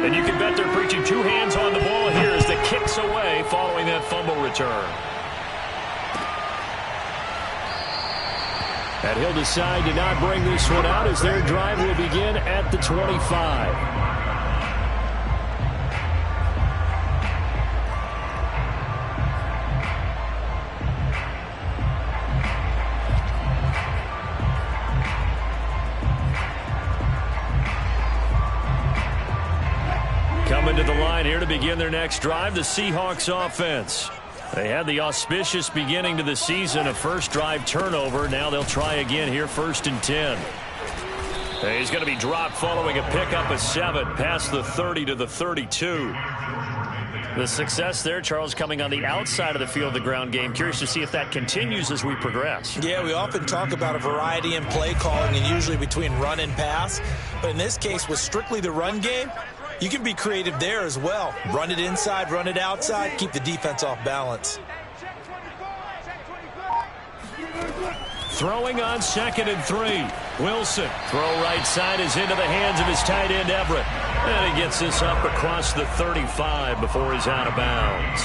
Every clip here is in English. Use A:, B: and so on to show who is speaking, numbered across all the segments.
A: And you can bet they're preaching two hands on the ball here as the kick's away following that fumble return. And he'll decide to not bring this one out as their drive will begin at the 25. Coming to the line here to begin their next drive, the Seahawks offense. They had the auspicious beginning to the season, a first drive turnover. Now they'll try again here, 1st and 10. And he's going to be dropped following a pickup of 7 past the 30 to the 32. The success there, Charles, coming on the outside of the field of the ground game. Curious to see if that continues as we progress.
B: Yeah, we often talk about a variety in play calling and usually between run and pass. But in this case, with strictly the run game, you can be creative there as well. Run it inside, run it outside, keep the defense off balance.
A: Throwing on 2nd and 3. Wilson. Throw right side is into the hands of his tight end, Everett. And he gets this up across the 35 before he's out of bounds.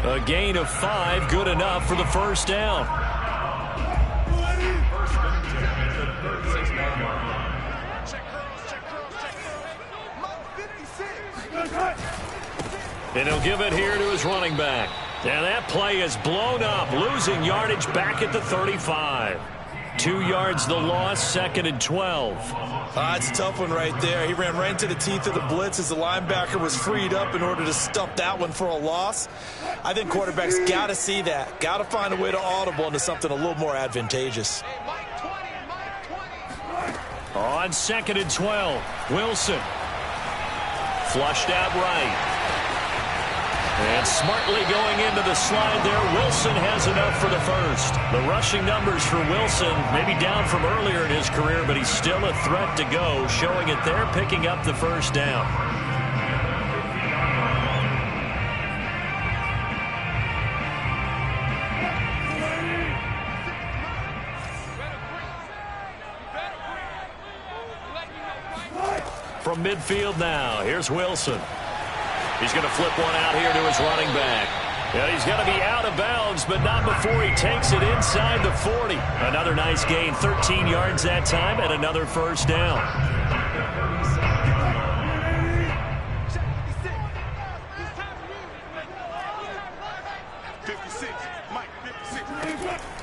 A: A gain of 5, good enough for the first down. And he'll give it here to his running back. And that play is blown up, losing yardage back at the 35. 2 yards the loss, 2nd and 12.
B: It's a tough one right there. He ran right into the teeth of the blitz as the linebacker was freed up in order to stuff that one for a loss. I think quarterbacks got to see that. Got to find a way to audible into something a little more advantageous.
A: On 2nd and 12, Wilson. Flushed out right. And smartly going into the slide there, Wilson has enough for the first. The rushing numbers for Wilson maybe down from earlier in his career, but he's still a threat to go, showing it there, picking up the first down. From midfield now, here's Wilson. He's going to flip one out here to his running back. Yeah, he's going to be out of bounds, but not before he takes it inside the 40. Another nice gain, 13 yards that time, and another first down.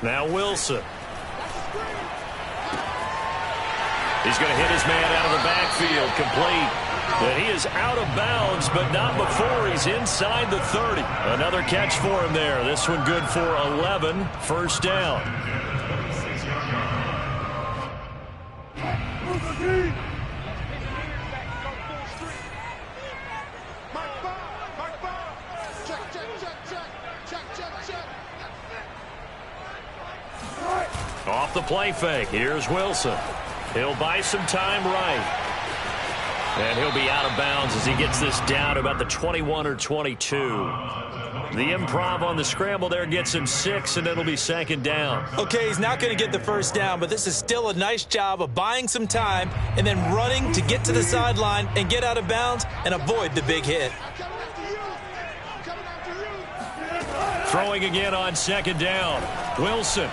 A: Now Wilson. He's going to hit his man out of the backfield, complete. And he is out of bounds, but not before he's inside the 30. Another catch for him there. This one good for 11, first down. Off the play fake, here's Wilson. He'll buy some time right. And he'll be out of bounds as he gets this down to about the 21 or 22. The improv on the scramble there gets him 6, and it'll be 2nd down.
B: Okay, he's not going to get the first down, but this is still a nice job of buying some time and then running to get to the sideline and get out of bounds and avoid the big hit.
A: Throwing again on 2nd down. Wilson.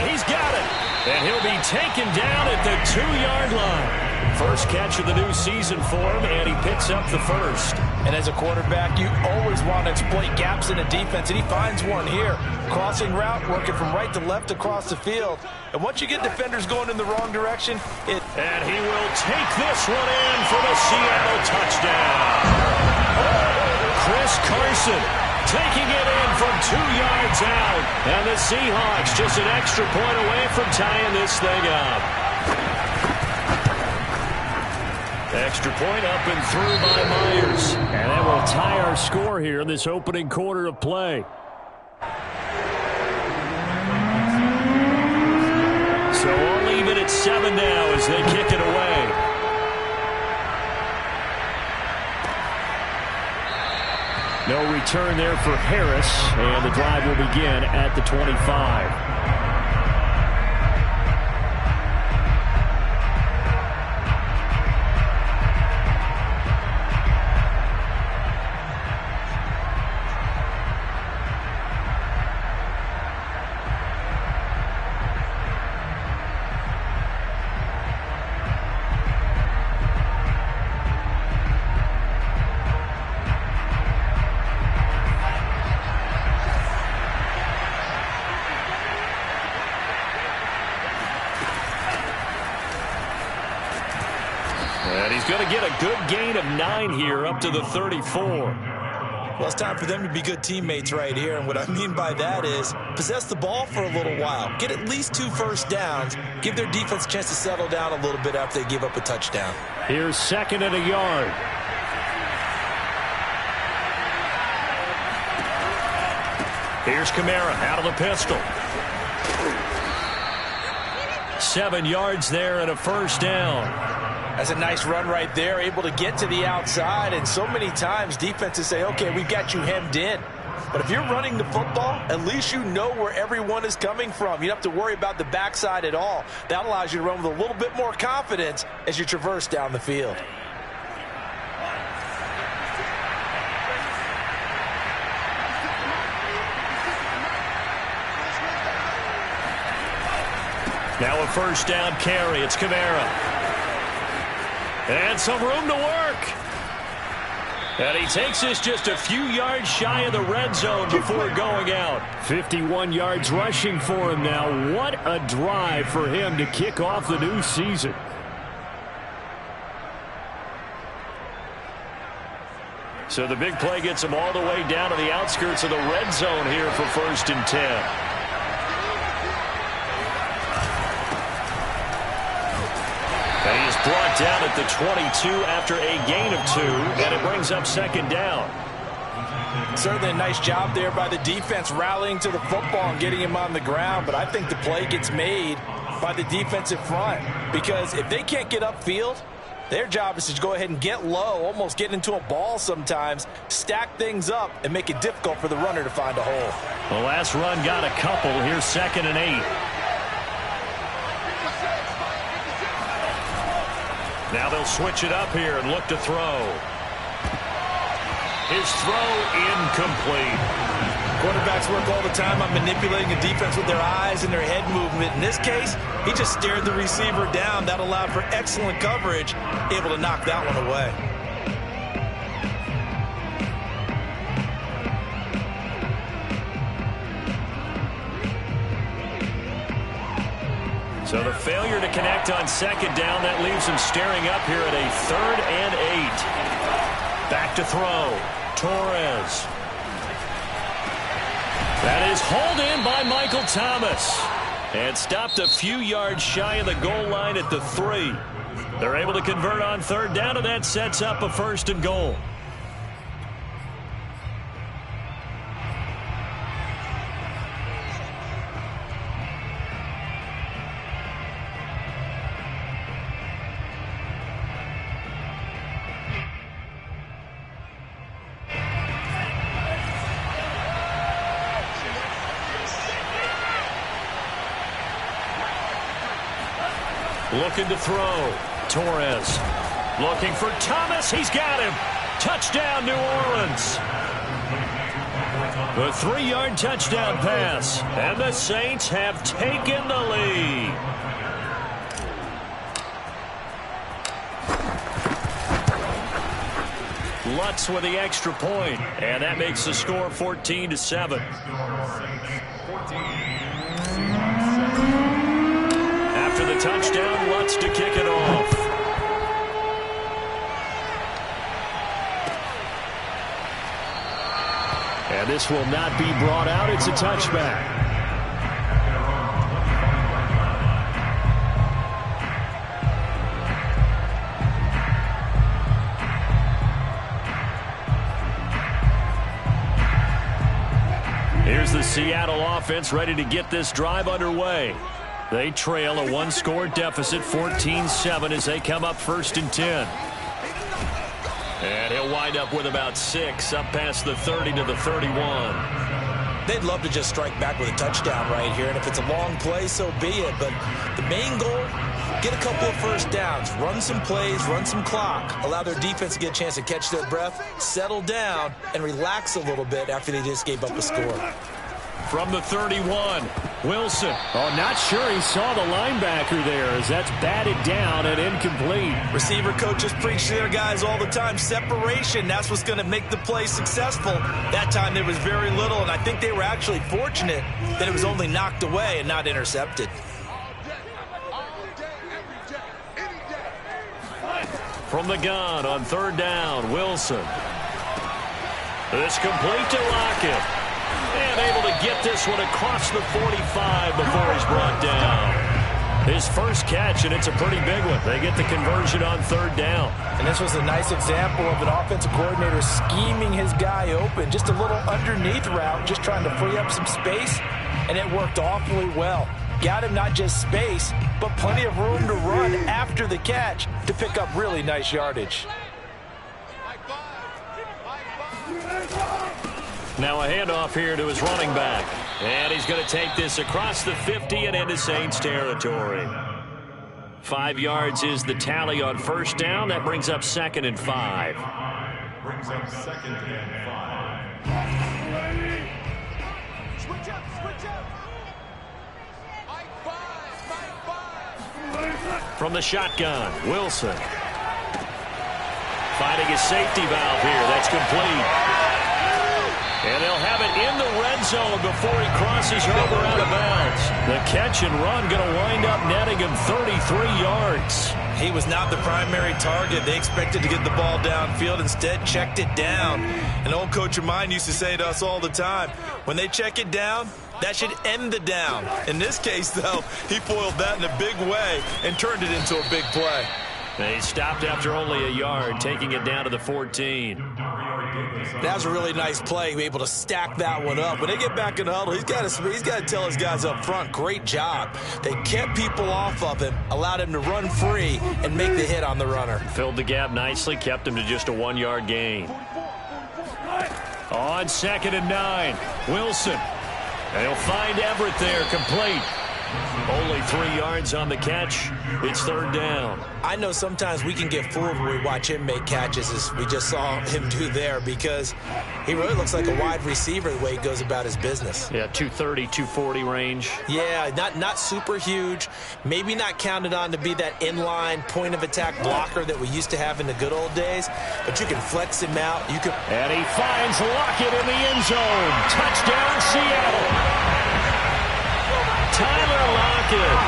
A: He's got it. And he'll be taken down at the 2-yard line. First catch of the new season for him, and he picks up the first.
B: And as a quarterback, you always want to exploit gaps in a defense, and he finds one here. Crossing route, working from right to left across the field. And once you get defenders going in the wrong direction,
A: And he will take this one in for the Seattle touchdown. Chris Carson taking it in from 2 yards out. And the Seahawks just an extra point away from tying this thing up. Extra point up and through by Myers. And that will tie our score here in this opening quarter of play. So we'll leave it at 7 now as they kick it away. No return there for Harris, and the drive will begin at the 25. He's going to get a good gain of 9 here up to the 34.
B: Well, it's time for them to be good teammates right here, and what I mean by that is possess the ball for a little while, get at least 2 first downs, give their defense a chance to settle down a little bit after they give up a touchdown.
A: Here's 2nd and a yard. Here's Kamara out of the pistol. 7 yards there and a first down.
B: That's a nice run right there, able to get to the outside, and so many times defenses say, okay, we've got you hemmed in. But if you're running the football, at least you know where everyone is coming from. You don't have to worry about the backside at all. That allows you to run with a little bit more confidence as you traverse down the field.
A: Now a first down carry. It's Kamara. And some room to work. And he takes this just a few yards shy of the red zone before going out. 51 yards rushing for him now. What a drive for him to kick off the new season. So the big play gets him all the way down to the outskirts of the red zone here for 1st and 10. And he is brought down at the 22 after a gain of 2, and it brings up 2nd down.
B: Certainly a nice job there by the defense rallying to the football and getting him on the ground, but I think the play gets made by the defensive front because if they can't get upfield, their job is to go ahead and get low, almost get into a ball sometimes, stack things up, and make it difficult for the runner to find a hole.
A: The last run got a couple. Here's 2nd and 8. Now they'll switch it up here and look to throw. His throw incomplete.
B: Quarterbacks work all the time on manipulating a defense with their eyes and their head movement. In this case, he just stared the receiver down. That allowed for excellent coverage, able to knock that one away.
A: So the failure to connect on 2nd down, that leaves him staring up here at a 3rd and 8. Back to throw. Torres. That is hauled in by Michael Thomas. And stopped a few yards shy of the goal line at the 3. They're able to convert on 3rd down, and that sets up a 1st and goal. Looking to throw. Torres. Looking for Thomas. He's got him. Touchdown, New Orleans. The 3-yard touchdown pass. And the Saints have taken the lead. Lutz with the extra point. And that makes the score 14-7. After the touchdown, Lutz to kick it off. And this will not be brought out. It's a touchback. Here's the Seattle offense ready to get this drive underway. They trail a 1-score deficit, 14-7, as they come up 1st and 10. And he'll wind up with about 6 up past the 30 to the 31.
B: They'd love to just strike back with a touchdown right here, and if it's a long play, so be it. But the main goal, get a couple of first downs, run some plays, run some clock, allow their defense to get a chance to catch their breath, settle down, and relax a little bit after they just gave up a score.
A: From the 31, Wilson. Oh, not sure he saw the linebacker there as that's batted down and incomplete.
B: Receiver coaches preach to their guys all the time. Separation, that's what's going to make the play successful. That time there was very little, and I think they were actually fortunate that it was only knocked away and not intercepted.
A: From the gun on third down, Wilson. It's complete to Lockett. And able to get this one across the 45 before he's brought down. His first catch, and it's a pretty big one. They get the conversion on third down.
B: And this was a nice example of an offensive coordinator scheming his guy open. Just a little underneath route, just trying to free up some space, and it worked awfully well. Got him not just space, but plenty of room to run after the catch to pick up really nice yardage.
A: Now a handoff here to his running back. And he's going to take this across the 50 and into Saints territory. 5 yards is the tally on first down. That brings up 2nd and 5.
C: Brings up 2nd and 5. Switch up, switch up.
A: From the shotgun, Wilson. Finding his safety valve here. That's complete. And they'll have it in the red zone before he crosses over out of bounds. The catch and run going to wind up netting him 33 yards.
B: He was not the primary target. They expected to get the ball downfield. Instead, checked it down. An old coach of mine used to say to us all the time, when they check it down, that should end the down. In this case, though, he foiled that in a big way and turned it into a big play.
A: And he stopped after only a yard, taking it down to the 14.
B: That was a really nice play, able to stack that one up. When they get back in the huddle, he's got to tell his guys up front, great job. They kept people off of him, allowed him to run free and make the hit on the runner.
A: Filled the gap nicely, kept him to just a 1-yard gain. On 2nd and 9, Wilson. And he'll find Everett there, complete. Only 3 yards on the catch. It's third down.
B: I know sometimes we can get fooled when we watch him make catches, as we just saw him do there, because he really looks like a wide receiver the way he goes about his business.
A: Yeah, 230, 240 range.
B: Yeah, not super huge. Maybe not counted on to be that inline point-of-attack blocker that we used to have in the good old days, but you can flex him out.
A: And he finds Lockett in the end zone. Touchdown, Seattle. Tyler Lockett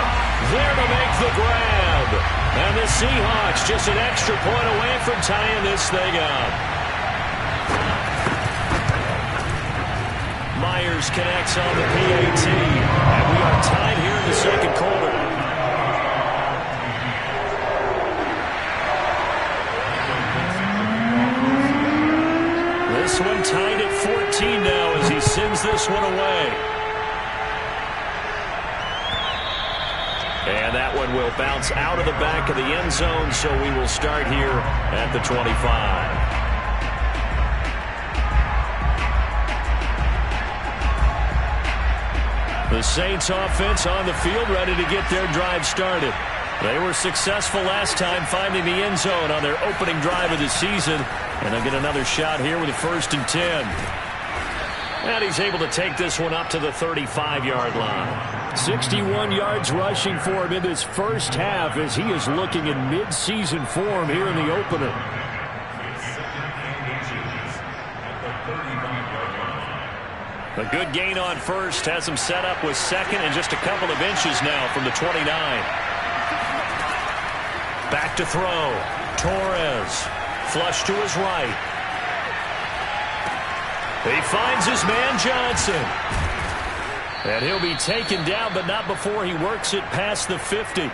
A: there to make the grab. And the Seahawks just an extra point away from tying this thing up. Myers connects on the PAT. And we are tied here in the second quarter. This one tied at 14 now as he sends this one away. And that one will bounce out of the back of the end zone, so we will start here at the 25. The Saints offense on the field, ready to get their drive started. They were successful last time finding the end zone on their opening drive of the season, and they'll get another shot here with a 1st and 10. And he's able to take this one up to the 35-yard line. 61 yards rushing for him in this first half as he is looking in mid-season form here in the opener. A good gain on first has him set up with 2nd and just a couple of inches now from the 29. Back to throw. Torres. Flush to his right. He finds his man Johnson. And he'll be taken down, but not before he works it past the 50.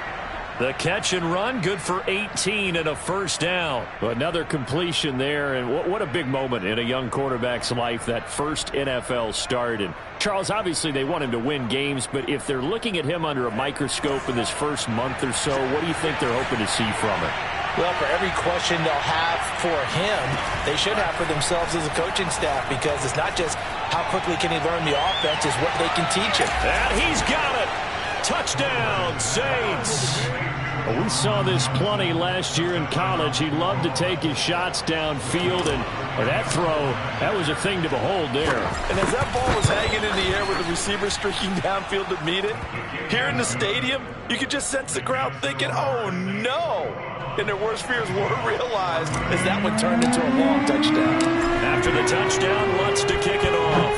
A: The catch and run, good for 18 and a 1st down. Another completion there, and what a big moment in a young quarterback's life, that first NFL start. And Charles, obviously they want him to win games, but if they're looking at him under a microscope in this first month or so, what do you think they're hoping to see from it?
B: Well, for every question they'll have for him, they should have for themselves as a coaching staff, because it's not just how quickly can he learn the offense, it's what they can teach him.
A: And he's got it. Touchdown, Saints. We saw this plenty last year in college. He loved to take his shots downfield, and that throw, that was a thing to behold there.
B: And as that ball was hanging in the air with the receiver streaking downfield to meet it, here in the stadium, you could just sense the crowd thinking, oh, no. And their worst fears were realized as that one turned into a long touchdown.
A: After the touchdown, wants to kick it off.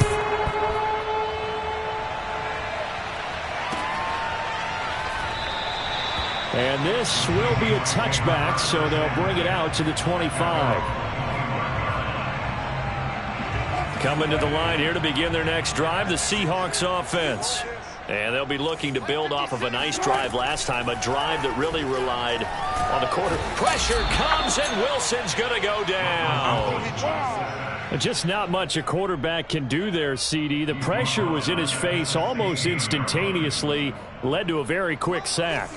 A: And this will be a touchback, so they'll bring it out to the 25. Coming to the line here to begin their next drive, the Seahawks offense. And they'll be looking to build off of a nice drive last time, a drive that really relied on the quarter. Pressure comes, and Wilson's going to go down. Just not much a quarterback can do there, CD. The pressure was in his face almost instantaneously, led to a very quick sack.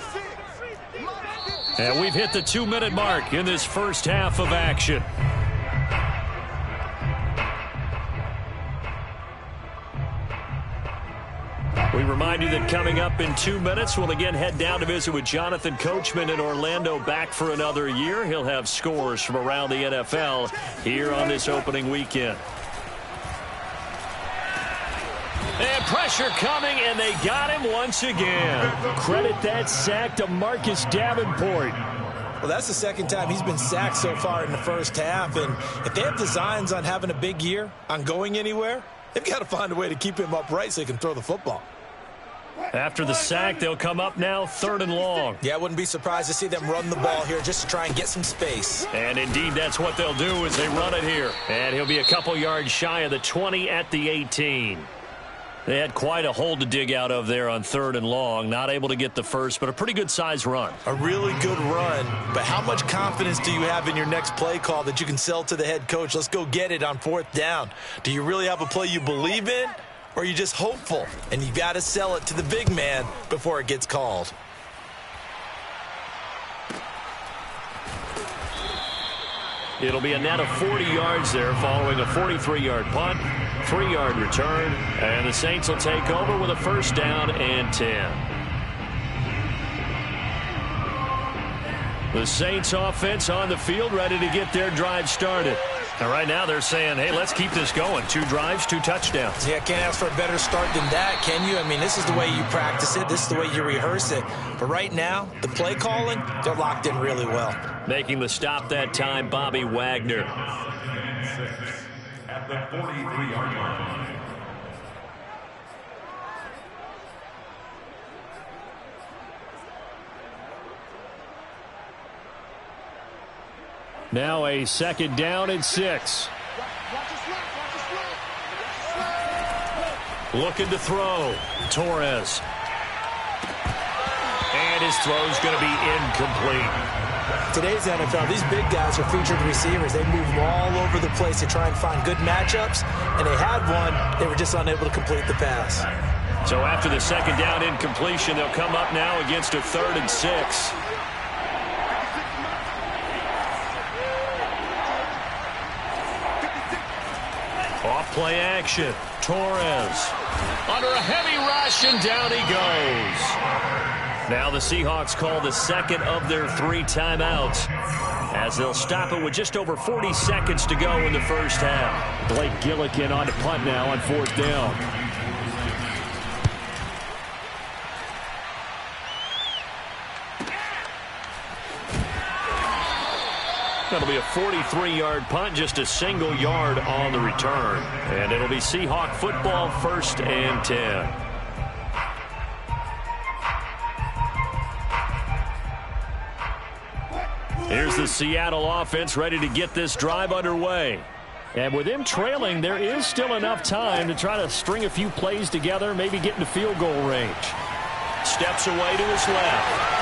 A: And we've hit the 2-minute mark in this first half of action. We remind you that coming up in 2 minutes, we'll again head down to visit with Jonathan Coachman in Orlando, back for another year. He'll have scores from around the NFL here on this opening weekend. And pressure coming, and they got him once again. Credit that sack to Marcus Davenport.
B: Well, that's the second time he's been sacked so far in the first half. And if they have designs on having a big year, on going anywhere, they've got to find a way to keep him upright so he can throw the football.
A: After the sack, they'll come up now 3rd and long.
B: Yeah, I wouldn't be surprised to see them run the ball here just to try and get some space.
A: And indeed, that's what they'll do as they run it here. And he'll be a couple yards shy of the 20 at the 18. They had quite a hole to dig out of there on 3rd and long. Not able to get the first, but a pretty good-sized run.
B: A really good run, but how much confidence do you have in your next play call that you can sell to the head coach? Let's go get it on 4th down. Do you really have a play you believe in, or are you just hopeful? And you got to sell it to the big man before it gets called.
A: It'll be a net of 40 yards there following a 43-yard punt, 3-yard return, and the Saints will take over with a 1st down and 10. The Saints offense on the field, ready to get their drive started. And right now they're saying, hey, let's keep this going. 2 drives, 2 touchdowns.
B: Yeah, can't ask for a better start than that, can you? I mean, this is the way you practice it. This is the way you rehearse it. But right now, the play calling, they're locked in really well.
A: Making the stop that time, Bobby Wagner.
C: At the 43-yard line.
A: Now a 2nd down and 6. Looking to throw. Torres. And his throw's going to be incomplete.
B: Today's NFL, these big guys are featured receivers. They move all over the place to try and find good matchups, and they had one. They were just unable to complete the pass.
A: So after the 2nd down incompletion, they'll come up now against a 3rd and 6. Off play action. Torres under a heavy rush, and down he goes. Now the Seahawks call the 2nd of their 3 timeouts as they'll stop it with just over 40 seconds to go in the first half. Blake Gillikin on to punt now on 4th down. That'll be a 43-yard punt, just a single yard on the return. And it'll be Seahawk football, 1st and 10. Here's the Seattle offense ready to get this drive underway. And with them trailing, there is still enough time to try to string a few plays together, maybe get into field goal range. Steps away to his left.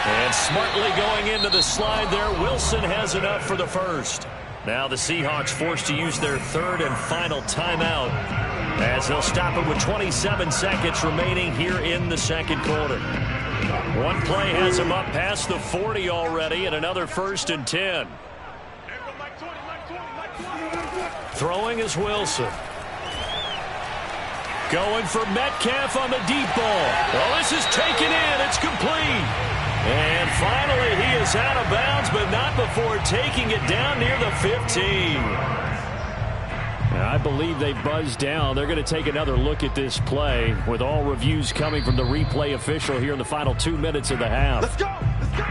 A: And smartly going into the slide there, Wilson has enough for the first. Now the Seahawks forced to use their 3rd and final timeout as they'll stop it with 27 seconds remaining here in the 2nd quarter. One play has him up past the 40 already, and another 1st and 10. Throwing is Wilson. Going for Metcalf on the deep ball. Well, this is taken in. It's complete. And finally, he is out of bounds, but not before taking it down near the 15. I believe they buzzed down. They're going to take another look at this play with all reviews coming from the replay official here in the final 2 minutes of the half.
C: Let's go. Let's go.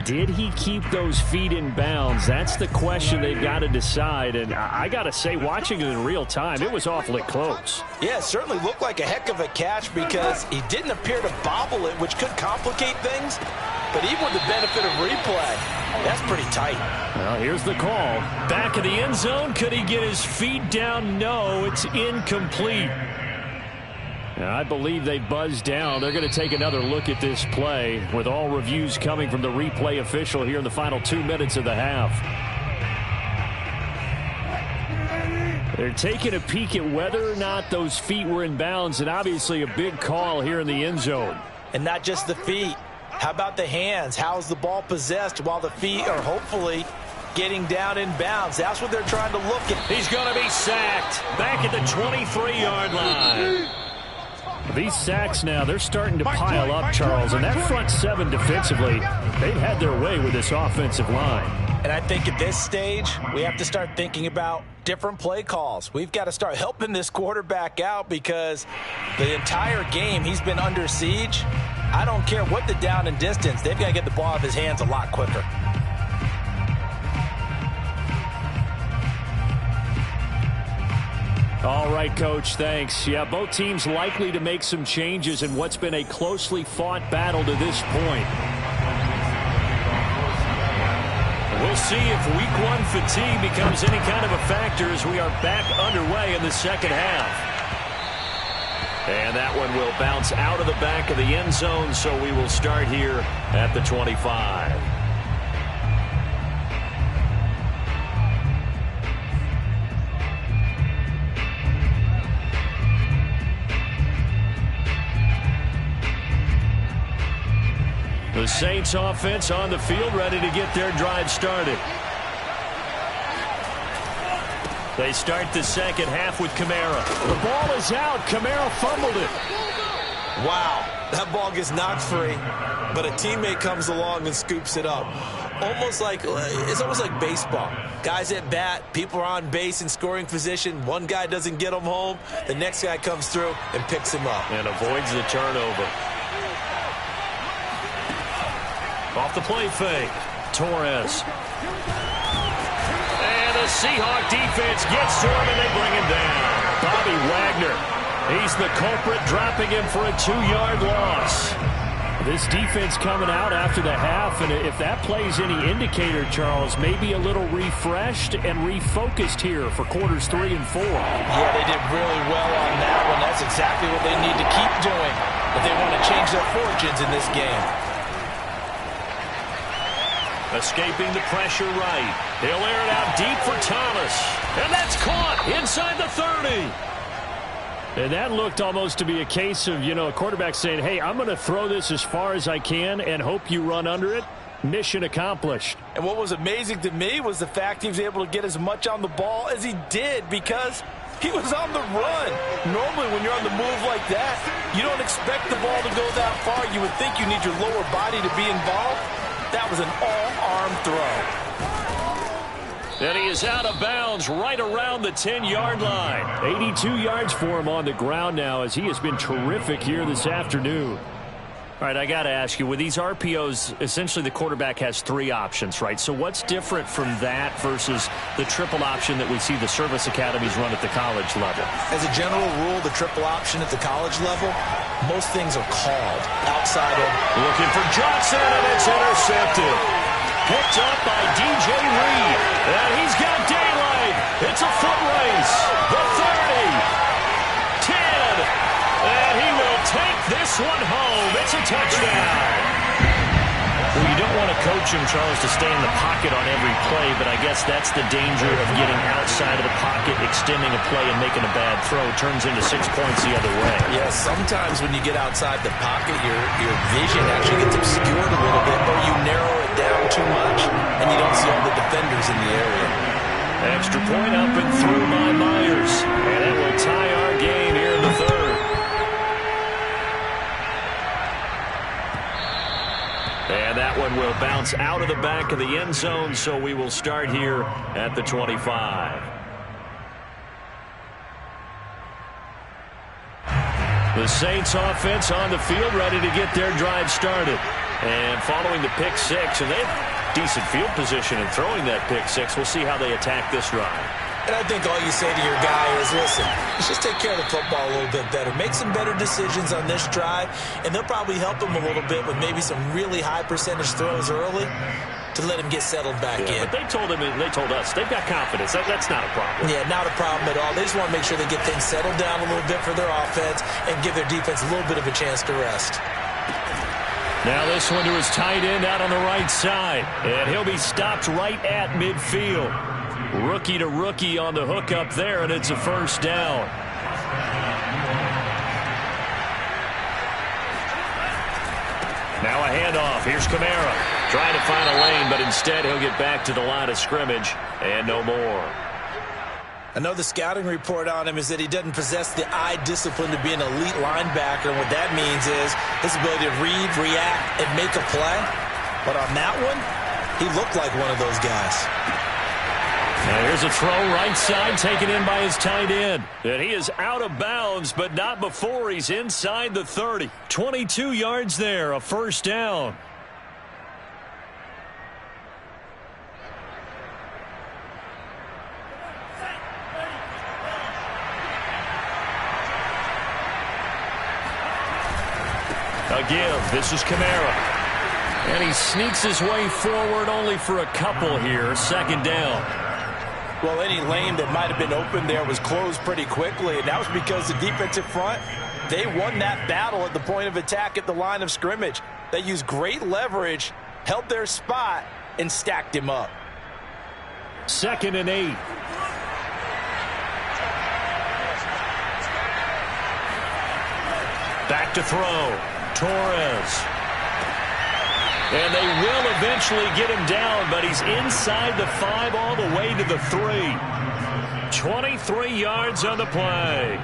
A: did he keep those feet in bounds? That's the question they've got to decide. And I got to say, watching it in real time, it was awfully close.
B: Yeah, it certainly looked like a heck of a catch because he didn't appear to bobble it, which could complicate things. But even with the benefit of replay, that's pretty tight.
A: Well, here's the call. Back of the end zone. Could he get his feet down? No, it's incomplete. And I believe they buzzed down. They're going to take another look at this play with all reviews coming from the replay official here in the final 2 minutes of the half. They're taking a peek at whether or not those feet were in bounds, and obviously a big call here in the end zone.
B: And not just the feet. How about the hands? How's the ball possessed while the feet are hopefully getting down in bounds? That's what they're trying to look at.
A: He's going to be sacked back at the 23-yard line. These sacks now, they're starting to pile up, Charles. And that front seven defensively, they've had their way with this offensive line.
B: And I think at this stage, we have to start thinking about different play calls. We've got to start helping this quarterback out because the entire game he's been under siege. I don't care what the down and distance. They've got to get the ball out of his hands a lot quicker.
A: All right, Coach, thanks. Yeah, both teams likely to make some changes in what's been a closely fought battle to this point. We'll see if week one fatigue becomes any kind of a factor as we are back underway in the second half. And that one will bounce out of the back of the end zone, so we will start here at the 25. The Saints offense on the field, ready to get their drive started. They start the second half with Kamara. The ball is out. Kamara fumbled it.
B: Wow, that ball gets knocked free, but a teammate comes along and scoops it up. It's almost like baseball. Guys at bat, people are on base in scoring position. One guy doesn't get him home. The next guy comes through and picks him up.
A: And avoids the turnover. Off the play fake. Torres. And the Seahawks defense gets to him and they bring him down. Bobby Wagner. He's the culprit, dropping him for a 2-yard loss. This defense coming out after the half, and if that plays any indicator, Charles, maybe a little refreshed and refocused here for quarters 3 and 4.
B: Yeah, they did really well on that one. That's exactly what they need to keep doing if they want to change their fortunes in this game.
A: Escaping the pressure right. He'll air it out deep for Thomas. And that's caught inside the 30. And that looked almost to be a case of, a quarterback saying, hey, I'm going to throw this as far as I can and hope you run under it. Mission accomplished.
B: And what was amazing to me was the fact he was able to get as much on the ball as he did because he was on the run. Normally when you're on the move like that, you don't expect the ball to go that far. You would think you need your lower body to be involved. That was an all-arm throw.
A: And he is out of bounds right around the 10-yard line. 82 yards for him on the ground now as he has been terrific here this afternoon. All right, I got to ask you, with these RPOs, essentially the quarterback has 3 options, right? So what's different from that versus the triple option that we see the service academies run at the college level?
B: As a general rule, the triple option at the college level, most things are called outside of.
A: Looking for Johnson, and it's intercepted. Picked up by DJ Reed. And he's got daylight. It's a foot race. The 30. 10. And he will take this one home. It's a touchdown. Well, you don't want to coach him, Charles, to stay in the pocket on every play, but I guess that's the danger of getting outside of the pocket, extending a play, and making a bad throw. Turns into 6 points the other way.
B: Yeah, sometimes when you get outside the pocket, your vision actually gets obscured a little bit, or you narrow it down too much, and you don't see all the defenders in the area.
A: Extra point up and through by Myers. And that will tie our game here in the third. And that one will bounce out of the back of the end zone, so we will start here at the 25. The Saints offense on the field, ready to get their drive started. And following the pick six, and they have decent field position in throwing that pick six. We'll see how they attack this drive.
B: And I think all you say to your guy is, listen, let's just take care of the football a little bit better. Make some better decisions on this drive, and they'll probably help him a little bit with maybe some really high percentage throws early to let him get settled back in.
A: But they told us, they've got confidence. That's not a problem.
B: Yeah, not a problem at all. They just want to make sure they get things settled down a little bit for their offense and give their defense a little bit of a chance to rest.
A: Now this one to his tight end out on the right side. And he'll be stopped right at midfield. Rookie to rookie on the hook up there, and it's a first down. Now a handoff. Here's Kamara. Trying to find a lane, but instead he'll get back to the line of scrimmage and no more.
B: I know the scouting report on him is that he doesn't possess the eye discipline to be an elite linebacker, and what that means is his ability to read, react, and make a play. But on that one, he looked like one of those guys.
A: Now here's a throw right side taken in by his tight end. And he is out of bounds, but not before he's inside the 30. 22 yards there, a first down. A give. This is Kamara. And he sneaks his way forward only for a couple here. Second down.
B: Well, any lane that might have been open there was closed pretty quickly, and that was because the defensive front, they won that battle at the point of attack at the line of scrimmage. They used great leverage, held their spot, and stacked him up.
A: 2nd and 8. Back to throw. Torres. And they will eventually get him down, but he's inside the 5 all the way to the 3. 23 yards on the play.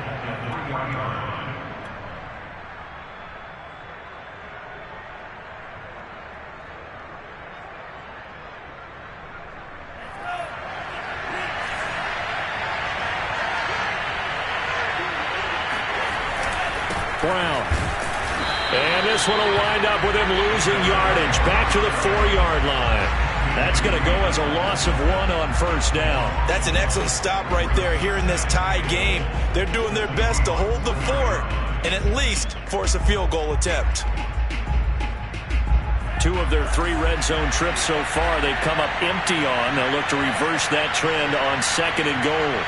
A: Brown. And this one will wind up with him losing yardage. Back to the 4-yard line. That's going to go as a loss of 1 on first down.
B: That's an excellent stop right there here in this tie game. They're doing their best to hold the fort and at least force a field goal attempt.
A: 2 of their 3 red zone trips so far they've come up empty on. They'll look to reverse that trend on 2nd and goal.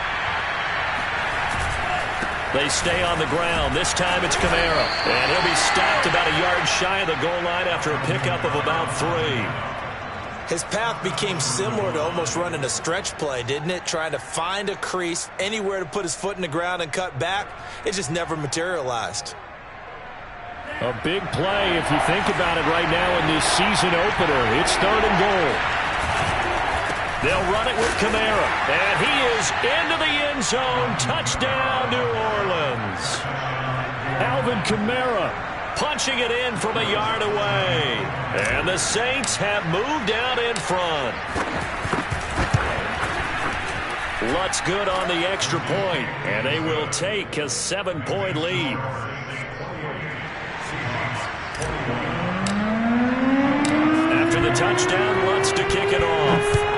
A: They stay on the ground. This time it's Kamara. And he'll be stopped about a yard shy of the goal line after a pickup of about 3.
B: His path became similar to almost running a stretch play, didn't it? Trying to find a crease, anywhere to put his foot in the ground and cut back. It just never materialized.
A: A big play if you think about it right now in this season opener. It's 3rd and goal. They'll run it with Kamara. And he is into the end zone. Touchdown, New Orleans. Alvin Kamara punching it in from a yard away. And the Saints have moved out in front. Lutz good on the extra point. And they will take a 7-point lead. After the touchdown, Lutz to kick it off.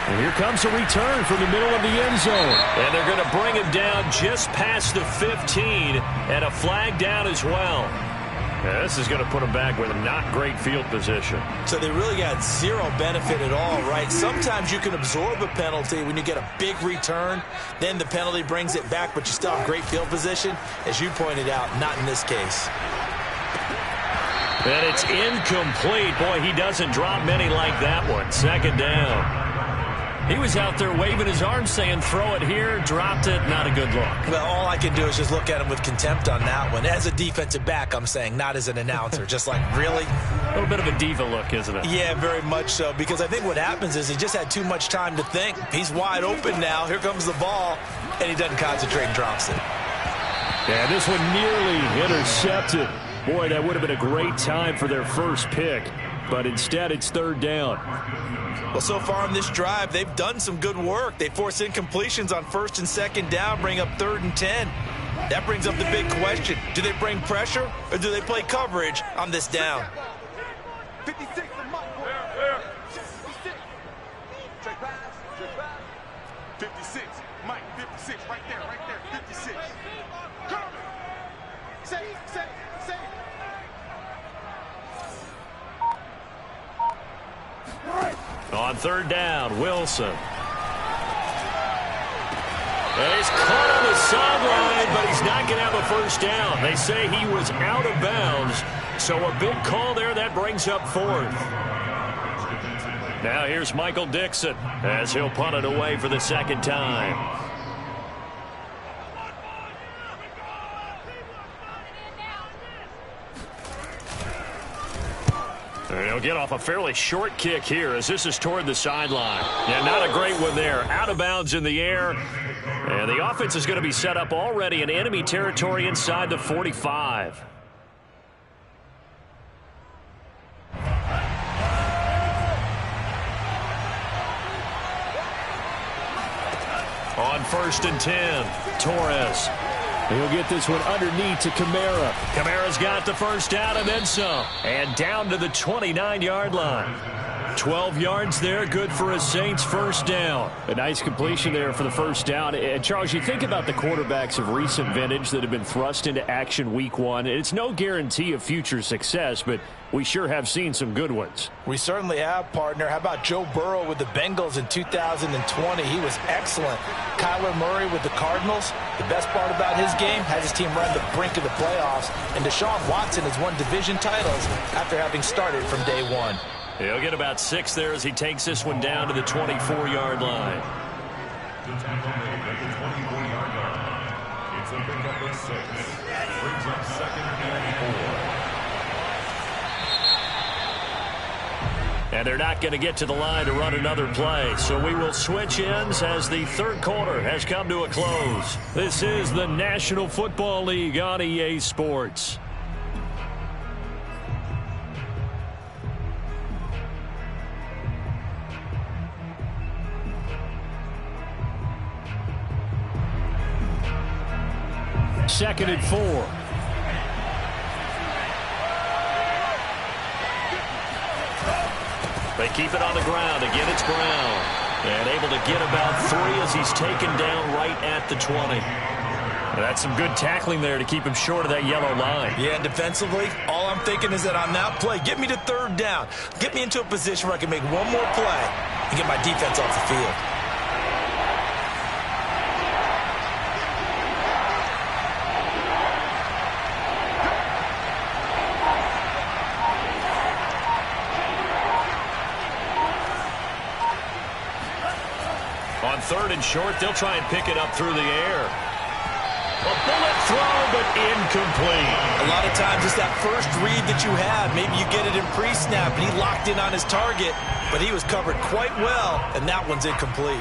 A: And here comes a return from the middle of the end zone. And they're going to bring him down just past the 15, and a flag down as well. Yeah, this is going to put him back with a not great field position. So they really got zero benefit at all, right? Sometimes you can absorb a penalty when you get a big return. Then the penalty brings it back, but you still have great field position. As you pointed out, not in this case. And it's incomplete. Boy, he doesn't drop many like that one. 2nd down. He was out there waving his arms saying, throw it here, dropped it, not a good look. Well, all I can do is just look at him with contempt on that one. As a defensive back, I'm saying, not as an announcer. Just like, really? A little bit of a diva look, isn't it? Yeah, very much so, because I think what happens is he just had too much time to think. He's wide open now. Here comes the ball, and he doesn't concentrate and drops it. Yeah, this one nearly intercepted. Boy, that would have been a great time for their first pick, but instead it's 3rd down. Well, so far in this drive, they've done some good work. They force incompletions on 1st and 2nd down, bring up 3rd and 10.
B: That brings up the big question. Do they bring pressure or do they play coverage on this down?
D: 56, the Mike. 56. Check pass. 56. Mike, 56. Right there. 56. Come. Save.
A: On third down, Wilson. And he's caught on the sideline, but he's not going to have a first down. They say he was out of bounds, so a big call there. That brings up fourth. Now here's Michael Dixon as he'll punt it away for the second time. And he'll get off a fairly short kick here as this is toward the sideline. Yeah, not a great one there. Out of bounds in the air. And the offense is going to be set up already in enemy territory inside the 45. On 1st and 10, Torres. He'll get this one underneath to Kamara. Kamara's got the first down and then some. And down to the 29-yard line. 12 yards there, good for a Saints first down. A nice completion there for the first down. And, Charles, you think about the quarterbacks of recent vintage that have been thrust into action week one. It's no guarantee of future success, but we sure have seen some good ones.
B: We certainly have, partner. How about Joe Burrow with the Bengals in 2020? He was excellent. Kyler Murray with the Cardinals. The best part about his game, has his team run the brink of the playoffs. And Deshaun Watson has won division titles after having started from day one.
A: He'll get about 6 there as he takes this one down to the 24-yard line.
C: The tackle made at the 24-yard line. It's a pickup of 6. Brings up 2nd and 4.
A: And they're not going to get to the line to run another play. So we will switch ends as the third quarter has come to a close. This is the National Football League on EA Sports. Second and 4. They keep it on the ground. Again, it's Brown. And able to get about 3 as he's taken down right at the 20. That's some good tackling there to keep him short of that yellow line.
B: Yeah, and defensively, all I'm thinking is that on that play, get me to third down. Get me into a position where I can make one more play and get my defense off the field.
A: On third and short, they'll try and pick it up through the air. A bullet throw, but incomplete.
B: A lot of times it's that first read that you have. Maybe you get it in pre-snap, and he locked in on his target, but he was covered quite well, and that one's incomplete.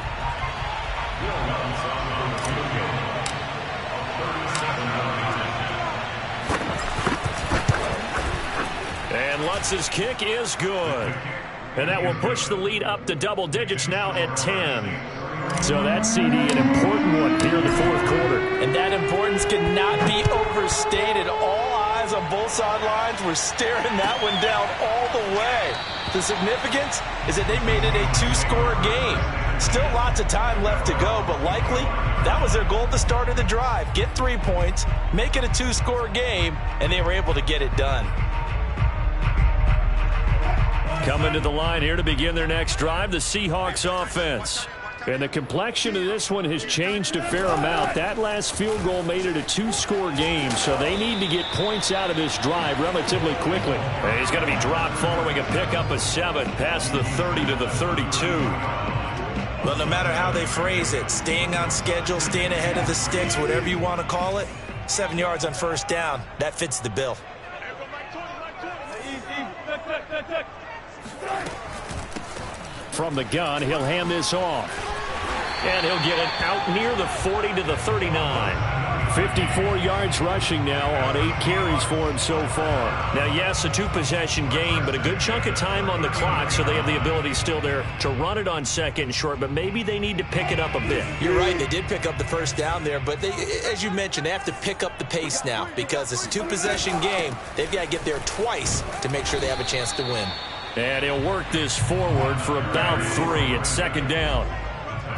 A: And Lutz's kick is good. And that will push the lead up to double digits now at 10. So that CD, an important one here in the fourth quarter.
B: And that importance cannot be overstated. All eyes on both sidelines were staring that one down all the way. The significance is that they made it a 2-score game. Still lots of time left to go, but likely that was their goal at the start of the drive. Get 3 points, make it a 2-score game, and they were able to get it done.
A: Coming to the line here to begin their next drive, the Seahawks offense. And the complexion of this one has changed a fair amount. That last field goal made it a 2-score game, so they need to get points out of this drive relatively quickly. And he's going to be dropped following a pickup of 7 past the 30 to the 32.
B: Well, no matter how they phrase it, staying on schedule, staying ahead of the sticks, whatever you want to call it, 7 yards on first down, that fits the bill.
A: From the gun, he'll hand this off. And he'll get it out near the 40 to the 39.
E: 54 yards rushing now on 8 carries for him so far.
A: Now, yes, a 2-possession game, but a good chunk of time on the clock, so they have the ability still there to run it on second and short, but maybe they need to pick it up a bit.
B: You're right. They did pick up the first down there, but they, as you mentioned, they have to pick up the pace now because it's a 2-possession game. They've got to get there twice to make sure they have a chance to win.
A: And he'll work this forward for about 3 at second down.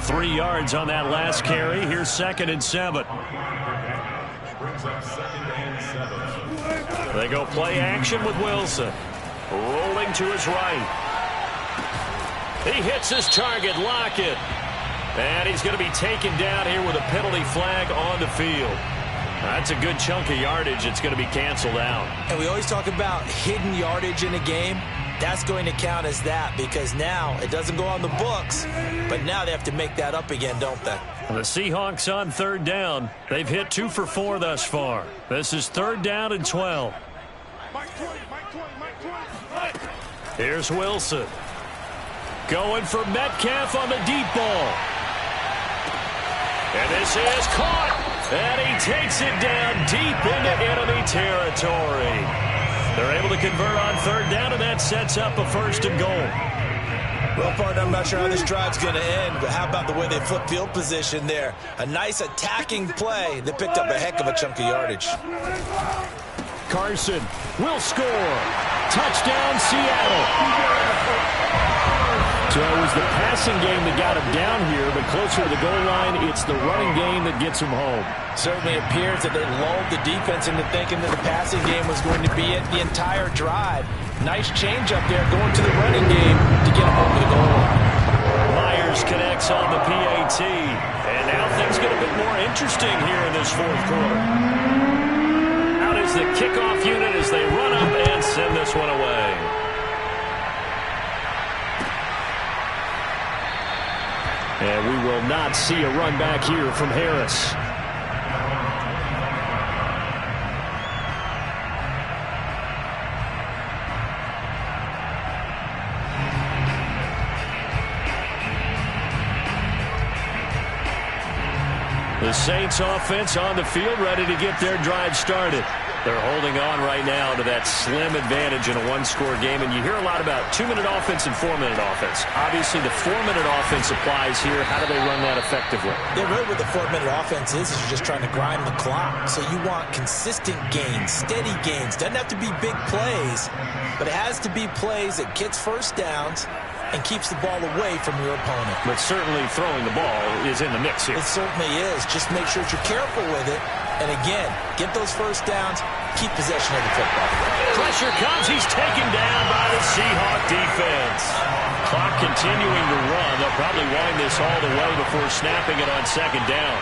A: 3 yards on that last carry. Here's 2nd and 7. They go play action with Wilson. Rolling to his right. He hits his target, Lockett. And he's going to be taken down here with a penalty flag on the field. That's a good chunk of yardage. It's going to be canceled out.
B: And we always talk about hidden yardage in a game. That's going to count as that because now it doesn't go on the books, but now they have to make that up again, don't they?
A: The Seahawks on 3rd down. They've hit 2 for 4 thus far. This is 3rd down and 12. Here's Wilson. Going for Metcalf on the deep ball. And this is caught. And he takes it down deep into enemy territory. They're able to convert on 3rd down, and that sets up a 1st and goal.
B: Well, partner, I'm not sure how this drive's going to end, but how about the way they flip field position there? A nice attacking play that picked up a heck of a chunk of yardage.
E: Carson will score. Touchdown, Seattle. So it was the passing game that got him down here, but closer to the goal line, it's the running game that gets him home.
B: Certainly appears that they lulled the defense into thinking that the passing game was going to be it the entire drive. Nice change up there going to the running game to get him over the goal line.
A: Myers connects on the PAT. And now things get a bit more interesting here in this 4th quarter. Out is the kickoff unit as they run up and send this one away.
E: And we will not see a run back here from Harris.
A: The Saints offense on the field, ready to get their drive started. They're holding on right now to that slim advantage in a 1-score game, and you hear a lot about 2-minute offense and 4-minute offense. Obviously, the 4-minute offense applies here. How do they run that effectively?
B: Yeah, really what the 4-minute offense is you're just trying to grind the clock. So you want consistent gains, steady gains. Doesn't have to be big plays, but it has to be plays that gets first downs and keeps the ball away from your opponent.
A: But certainly throwing the ball is in the mix here.
B: It certainly is. Just make sure that you're careful with it. And again, get those first downs, keep possession of the football.
A: Pressure comes. He's taken down by the Seahawk defense. Clock continuing to run. They'll probably wind this all the way before snapping it on 2nd down.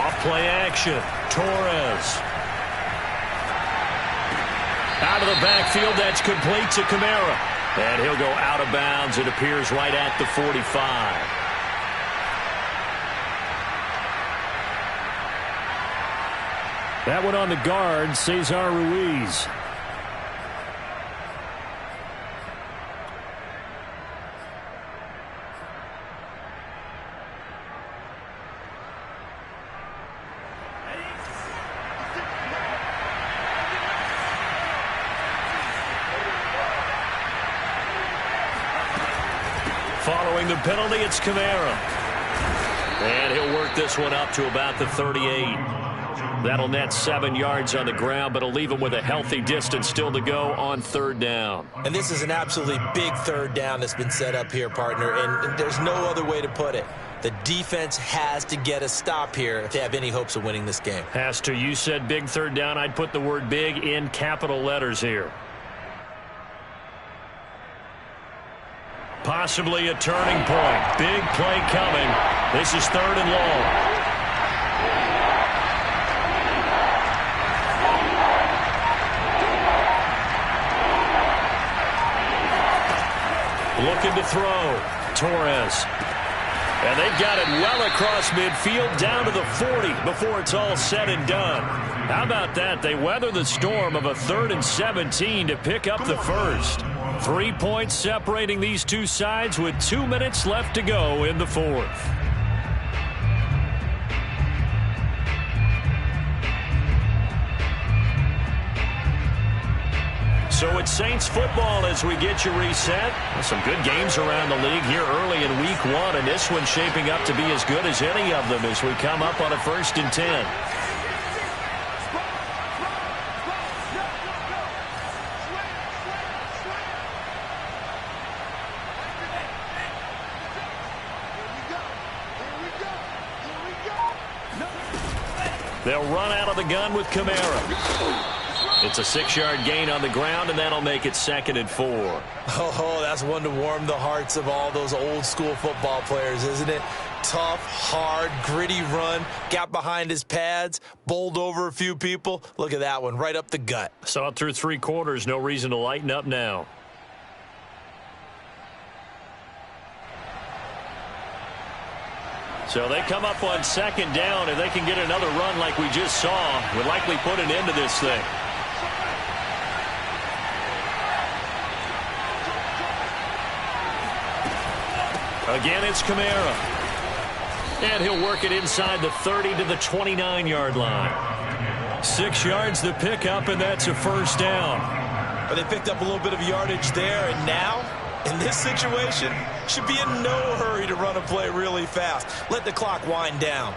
A: Off play action. Torres. Out of the backfield, that's complete to Kamara. And he'll go out of bounds, it appears, right at the 45.
E: That one on the guard, Cesar Ruiz.
A: Following the penalty, it's Kamara. And he'll work this one up to about the 38. That'll net 7 yards on the ground, but it'll leave him with a healthy distance still to go on 3rd down.
B: And this is an absolutely big 3rd down that's been set up here, partner, and there's no other way to put it. The defense has to get a stop here if they have any hopes of winning this game.
A: Has to. You said big 3rd down. I'd put the word big in capital letters here. Possibly a turning point. Big play coming. This is 3rd and long. Looking to throw. Torres. And they've got it well across midfield down to the 40 before it's all said and done. How about that? They weather the storm of a 3rd and 17 to pick up the first. 3 points separating these two sides with 2 minutes left to go in the fourth. So it's Saints football as we get you reset. Some good games around the league here early in week 1, and this one's shaping up to be as good as any of them as we come up on a 1st and 10. They'll run out of the gun with Kamara. It's a 6-yard gain on the ground, and that'll make it 2nd and 4.
B: Oh, that's one to warm the hearts of all those old-school football players, isn't it? Tough, hard, gritty run, got behind his pads, bowled over a few people. Look at that one, right up the gut.
A: Saw it through 3 quarters, no reason to lighten up now. So they come up on 2nd down. If they can get another run like we just saw, would likely put an end to this thing. Again, it's Kamara. And he'll work it inside the 30 to the 29-yard line. 6 yards the pickup, and that's a 1st down.
B: But they picked up a little bit of yardage there, and now, in this situation, should be in no hurry to run a play really fast. Let the clock wind down.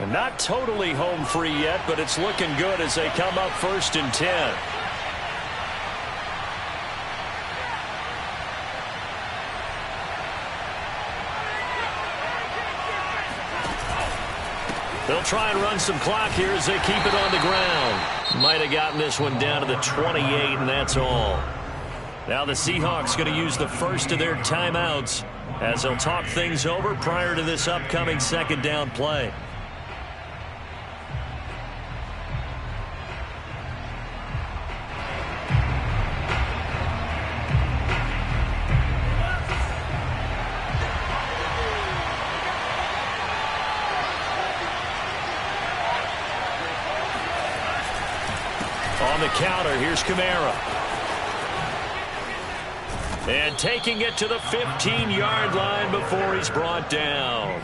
A: And not totally home free yet, but it's looking good as they come up 1st and 10. They'll try and run some clock here as they keep it on the ground. Might have gotten this one down to the 28, and that's all. Now the Seahawks going to use the first of their timeouts as they'll talk things over prior to this upcoming 2nd down play. On the counter, here's Kamara. And taking it to the 15-yard line before he's brought down.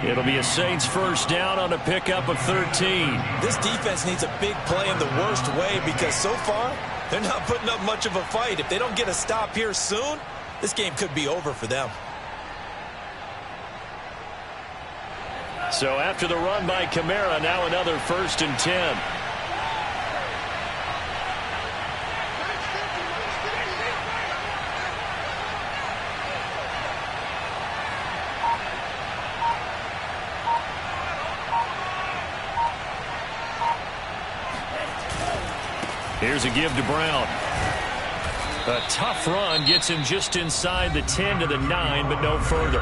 A: It'll be a Saints 1st down on a pickup of 13.
B: This defense needs a big play in the worst way because so far, they're not putting up much of a fight. If they don't get a stop here soon, this game could be over for them.
A: So after the run by Kamara, now another 1st and 10. Here's a give to Brown. A tough run gets him just inside the 10 to the 9, but no further.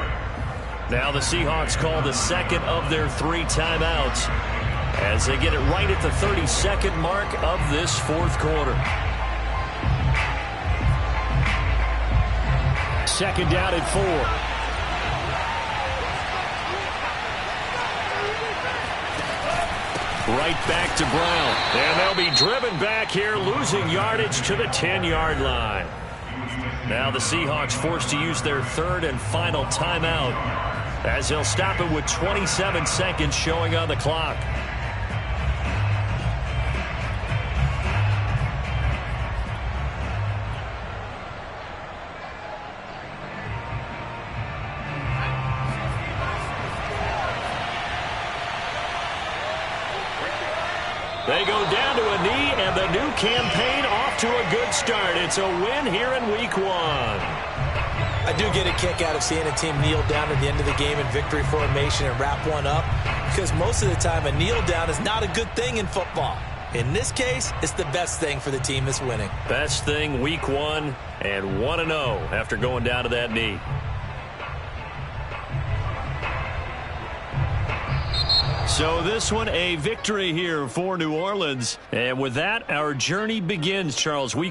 A: Now the Seahawks call the 2nd of their 3 timeouts as they get it right at the 32nd mark of this 4th quarter. 2nd down at 4. Right back to Brown. And they'll be driven back here, losing yardage to the 10-yard line. Now the Seahawks forced to use their 3rd and final timeout as they'll stop it with 27 seconds showing on the clock. They go down to a knee, and the new campaign off to a good start. It's a win here in week 1.
B: I do get a kick out of seeing a team kneel down at the end of the game in victory formation and wrap one up because most of the time a kneel down is not a good thing in football. In this case, it's the best thing for the team that's winning.
A: Best thing week 1 and 1-0 after going down to that knee. So this one, a victory here for New Orleans. And with that, our journey begins, Charles. Week